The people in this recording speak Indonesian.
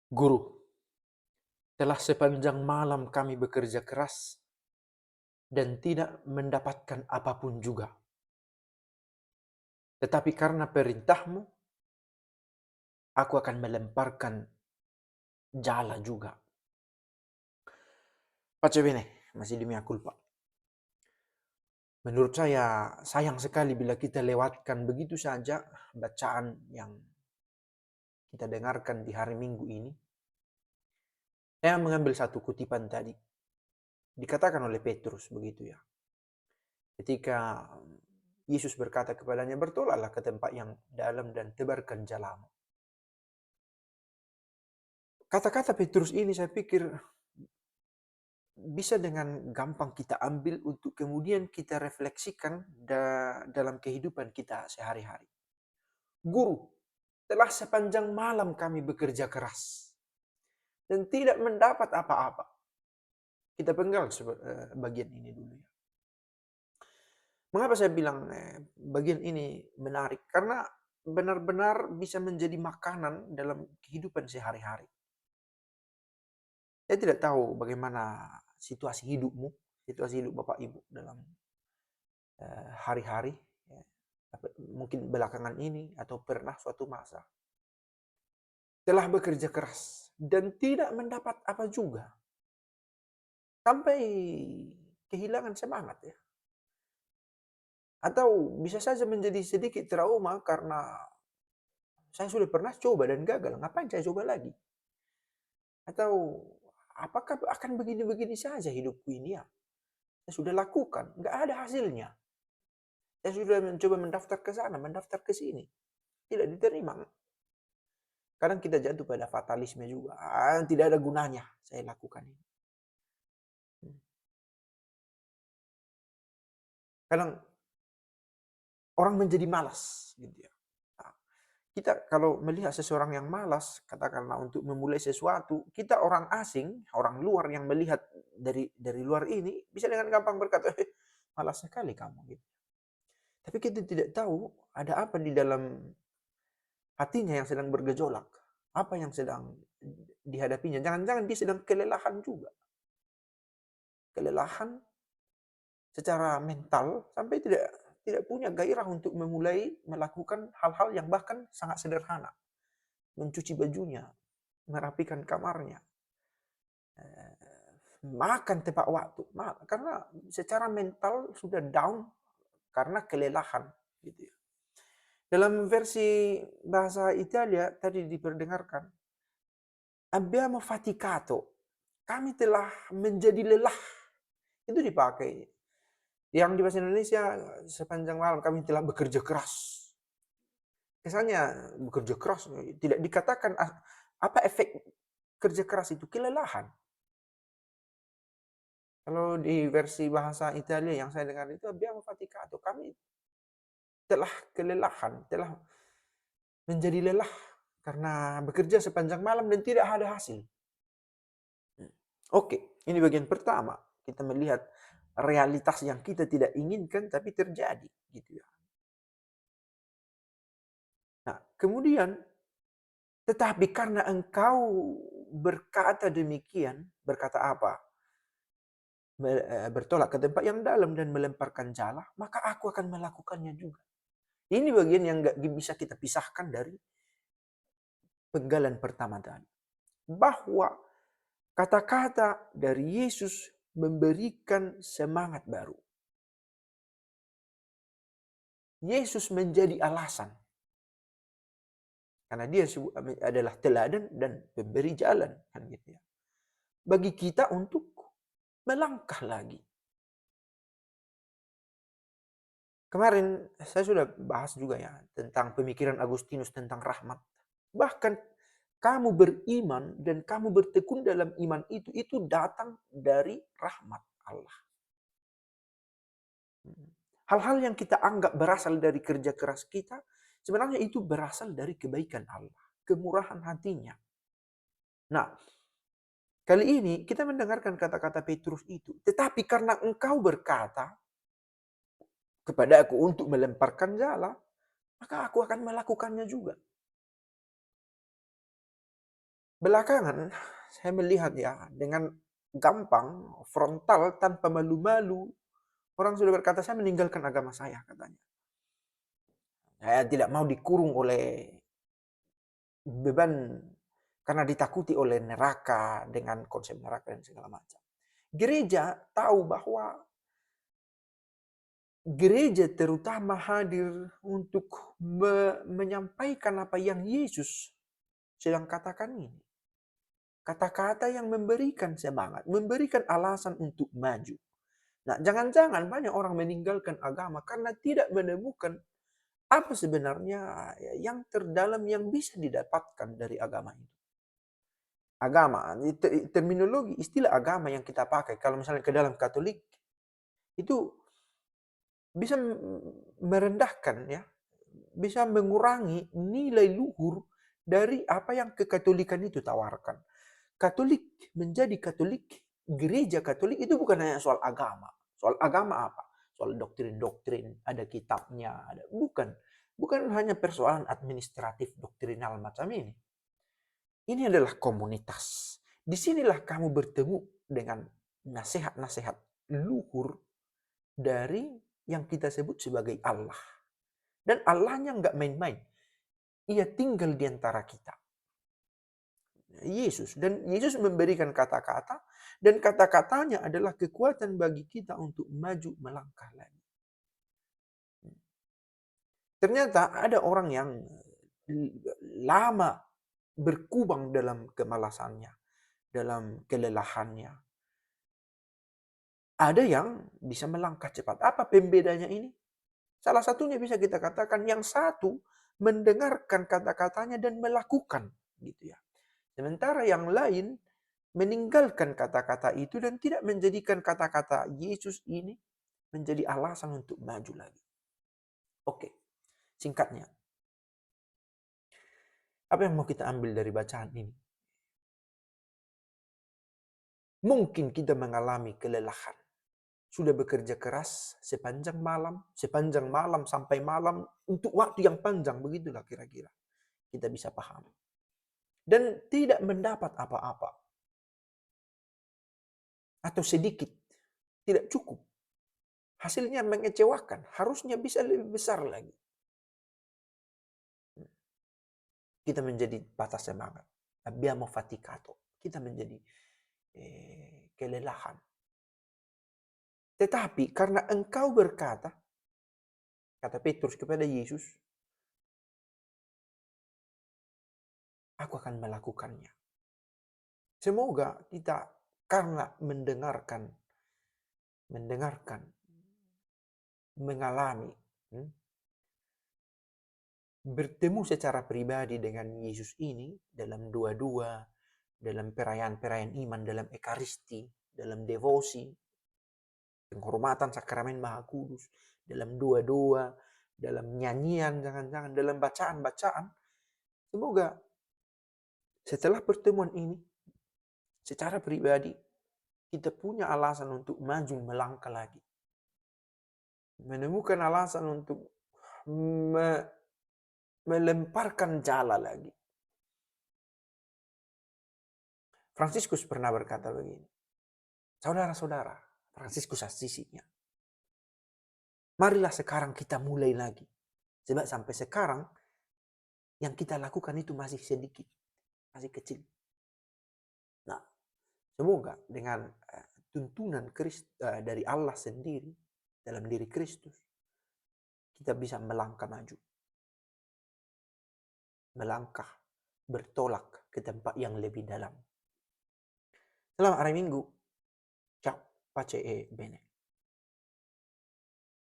Guru, telah sepanjang malam kami bekerja keras dan tidak mendapatkan apapun juga. Tetapi karena perintahmu, aku akan melemparkan jala juga. Pace bene, masih demi culpa. Menurut saya, sayang sekali bila kita lewatkan begitu saja bacaan yang kita dengarkan di hari Minggu ini. Saya mengambil satu kutipan tadi. Dikatakan oleh Petrus begitu ya. Ketika Yesus berkata kepadanya, bertolaklah ke tempat yang dalam dan tebarkan jalamu. Kata-kata Petrus ini saya pikir bisa dengan gampang kita ambil untuk kemudian kita refleksikan dalam kehidupan kita sehari-hari. Guru, telah sepanjang malam kami bekerja keras dan tidak mendapat apa-apa. Kita penggal bagian ini dulu ya. Mengapa saya bilang bagian ini menarik? Karena benar-benar bisa menjadi makanan dalam kehidupan sehari-hari. Saya tidak tahu bagaimana situasi hidupmu, situasi hidup Bapak Ibu dalam hari-hari, ya. Mungkin belakangan ini atau pernah suatu masa. Telah bekerja keras dan tidak mendapat apa juga. Sampai kehilangan semangat ya. Atau bisa saja menjadi sedikit trauma karena saya sudah pernah coba dan gagal. Ngapain saya coba lagi? Atau apakah akan begini-begini saja hidupku ini ya? Saya sudah lakukan, nggak ada hasilnya. Saya sudah mencoba mendaftar ke sana, mendaftar ke sini. Tidak diterima. Kadang kita jatuh pada fatalisme juga. Tidak ada gunanya saya lakukan ini. Kadang orang menjadi malas. Gitu ya. Nah, kita kalau melihat seseorang yang malas, katakanlah untuk memulai sesuatu, kita orang asing, orang luar yang melihat dari luar ini, bisa dengan gampang berkata, malas sekali kamu. Gitu. Tapi kita tidak tahu ada apa di dalam hatinya yang sedang bergejolak. Apa yang sedang dihadapinya. Jangan-jangan dia sedang kelelahan juga. Kelelahan secara mental sampai tidak punya gairah untuk memulai melakukan hal-hal yang bahkan sangat sederhana. Mencuci bajunya, merapikan kamarnya, makan tepat waktu. Karena secara mental sudah down karena kelelahan. Gitu ya. Dalam versi bahasa Italia tadi diperdengarkan, abbiamo faticato. Kami telah menjadi lelah. Itu dipakai. Yang di bahasa Indonesia, sepanjang malam kami telah bekerja keras. Kesannya bekerja keras, tidak dikatakan apa efek kerja keras itu, kelelahan. Kalau di versi bahasa Italia yang saya dengar itu, abbiamo faticato. Kami telah kelelahan, telah menjadi lelah karena bekerja sepanjang malam dan tidak ada hasil. Oke, ini bagian pertama. Kita melihat realitas yang kita tidak inginkan tapi terjadi, gitu ya. Nah, kemudian tetapi karena engkau berkata demikian, berkata apa? Bertolak ke tempat yang dalam dan melemparkan jala, maka aku akan melakukannya juga. Ini bagian yang gak bisa kita pisahkan dari penggalan pertama tadi. Bahwa kata-kata dari Yesus memberikan semangat baru. Yesus menjadi alasan. Karena dia adalah teladan dan pemberi jalan. Kan gitu ya. Bagi kita untuk melangkah lagi. Kemarin saya sudah bahas juga ya tentang pemikiran Agustinus tentang rahmat. Bahkan kamu beriman dan kamu bertekun dalam iman itu datang dari rahmat Allah. Hal-hal yang kita anggap berasal dari kerja keras kita, sebenarnya itu berasal dari kebaikan Allah, kemurahan hatinya. Nah, kali ini kita mendengarkan kata-kata Petrus itu. Tetapi karena engkau berkata kepada aku untuk melemparkan jala, maka aku akan melakukannya juga. Belakangan saya melihat ya, dengan gampang, frontal, tanpa malu-malu, orang sudah berkata, "Saya meninggalkan agama saya," katanya. "Saya tidak mau dikurung oleh beban karena ditakuti oleh neraka dengan konsep neraka dan segala macam." Gereja tahu bahwa gereja terutama hadir untuk menyampaikan apa yang Yesus sedang katakan ini. Kata-kata yang memberikan semangat, memberikan alasan untuk maju. Nah, jangan-jangan banyak orang meninggalkan agama karena tidak menemukan apa sebenarnya yang terdalam yang bisa didapatkan dari agama itu. Agama, terminologi, istilah agama yang kita pakai, kalau misalnya ke dalam Katolik, itu bisa merendahkan ya, bisa mengurangi nilai luhur dari apa yang kekatolikan itu tawarkan. Katolik menjadi Katolik, gereja Katolik itu bukan hanya soal agama. Soal agama apa? Soal doktrin-doktrin, ada kitabnya, ada bukan. Bukan hanya persoalan administratif doktrinal macam ini. Ini adalah komunitas. Disinilah kamu bertemu dengan nasihat-nasihat luhur dari yang kita sebut sebagai Allah. Dan Allahnya nggak main-main. Ia tinggal di antara kita. Yesus. Dan Yesus memberikan kata-kata. Dan kata-katanya adalah kekuatan bagi kita untuk maju melangkah lagi. Ternyata ada orang yang lama berkubang dalam kemalasannya, dalam kelelahannya. Ada yang bisa melangkah cepat. Apa pembedanya ini? Salah satunya bisa kita katakan yang satu mendengarkan kata-katanya dan melakukan, gitu ya. Sementara yang lain meninggalkan kata-kata itu dan tidak menjadikan kata-kata Yesus ini menjadi alasan untuk maju lagi. Oke, singkatnya. Apa yang mau kita ambil dari bacaan ini? Mungkin kita mengalami kelelahan. Sudah bekerja keras sepanjang malam sampai malam untuk waktu yang panjang, begitulah kira-kira. Kita bisa paham. Dan tidak mendapat apa-apa. Atau sedikit. Tidak cukup. Hasilnya mengecewakan. Harusnya bisa lebih besar lagi. Kita menjadi patah semangat. Abbiamo faticato. Kita menjadi kelelahan. Tetapi karena engkau berkata, kata Petrus kepada Yesus, aku akan melakukannya. Semoga kita karena mendengarkan, mengalami, bertemu secara pribadi dengan Yesus ini dalam dua-dua, dalam perayaan-perayaan iman, dalam ekaristi, dalam devosi, penghormatan sakramen Maha Kudus, dalam dua-dua, dalam nyanyian, jangan-jangan dalam bacaan-bacaan. Semoga setelah pertemuan ini, secara pribadi, kita punya alasan untuk maju melangkah lagi. Menemukan alasan untuk melemparkan jala lagi. Fransiskus pernah berkata begini, saudara-saudara, Fransiskus Assisinya, marilah sekarang kita mulai lagi. Sebab sampai sekarang, yang kita lakukan itu masih sedikit, masih kecil. Nah, semoga dengan tuntunan dari Allah sendiri, dalam diri Kristus, kita bisa melangkah maju. Melangkah, bertolak ke tempat yang lebih dalam. Selamat hari Minggu. Ciao, pace e bene.